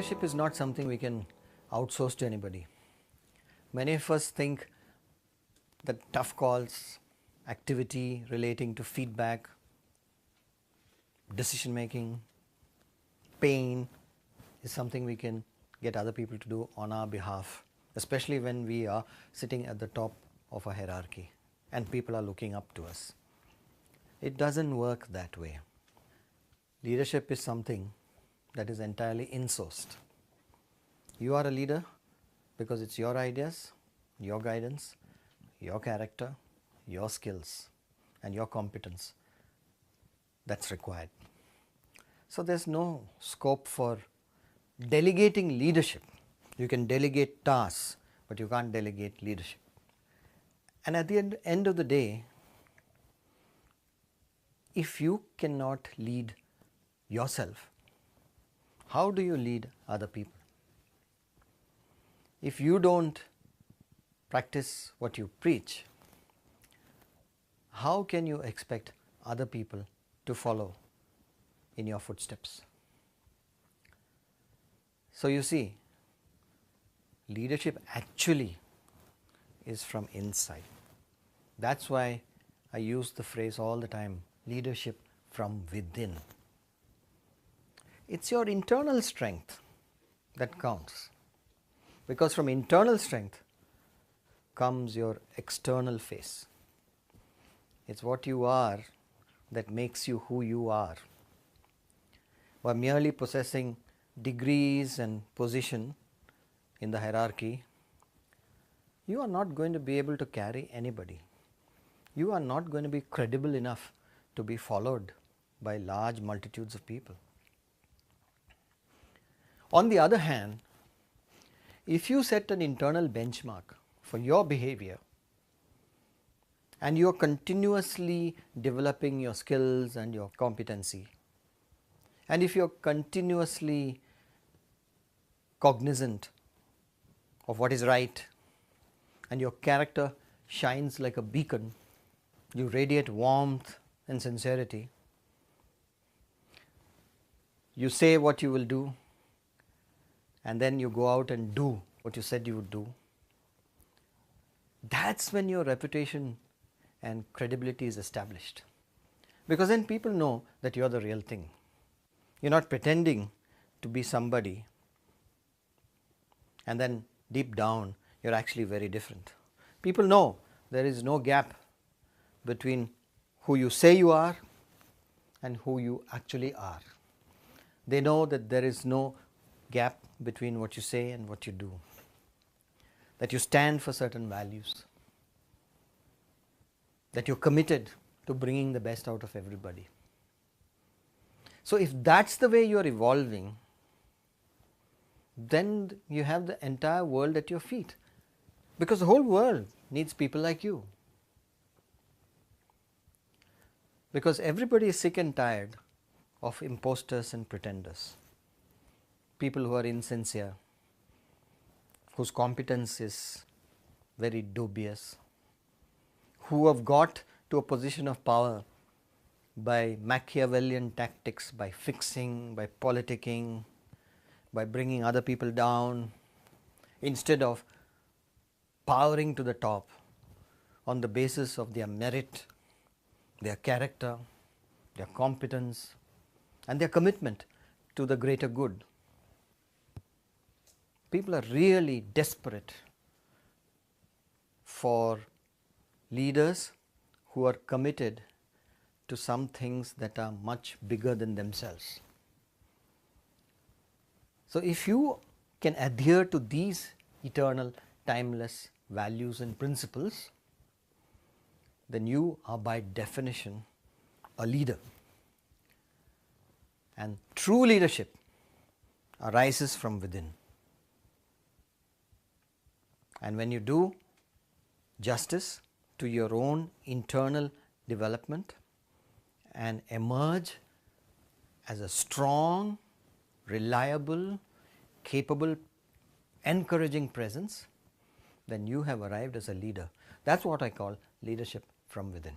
Leadership is not something we can outsource to anybody. Many of us think that tough calls, activity relating to feedback, decision making, pain is something we can get other people to do on our behalf, especially when we are sitting at the top of a hierarchy and people are looking up to us. It doesn't work that way. Leadership is something that is entirely insourced. You are a leader because it's your ideas, your guidance, your character, your skills and your competence that's required. So there's no scope for delegating leadership. You can delegate tasks, but you can't delegate leadership. And at the end of the day, if you cannot lead yourself, how do you lead other people? If you don't practice what you preach, how can you expect other people to follow in your footsteps? So you see, leadership actually is from inside. That's why I use the phrase all the time, leadership from within. It's your internal strength that counts, because from internal strength comes your external face. It's what you are that makes you who you are. By merely possessing degrees and position in the hierarchy, you are not going to be able to carry anybody. You are not going to be credible enough to be followed by large multitudes of people. On the other hand, if you set an internal benchmark for your behavior and you are continuously developing your skills and your competency, and if you are continuously cognizant of what is right and your character shines like a beacon, you radiate warmth and sincerity, you say what you will do and then you go out and do what you said you would do, that's when your reputation and credibility is established. Because then people know that you are the real thing. You're not pretending to be somebody and then deep down you're actually very different. People know there is no gap between who you say you are and who you actually are. They know that there is no gap between what you say and what you do, that you stand for certain values, that you're committed to bringing the best out of everybody. So if that's the way you're evolving, then you have the entire world at your feet, because the whole world needs people like you. Because everybody is sick and tired of imposters and pretenders, people who are insincere, whose competence is very dubious, who have got to a position of power by Machiavellian tactics, by fixing, by politicking, by bringing other people down, instead of powering to the top on the basis of their merit, their character, their competence and their commitment to the greater good. People are really desperate for leaders who are committed to some things that are much bigger than themselves. So if you can adhere to these eternal, timeless values and principles, then you are by definition a leader. And true leadership arises from within. And when you do justice to your own internal development and emerge as a strong, reliable, capable, encouraging presence, then you have arrived as a leader. That's what I call leadership from within.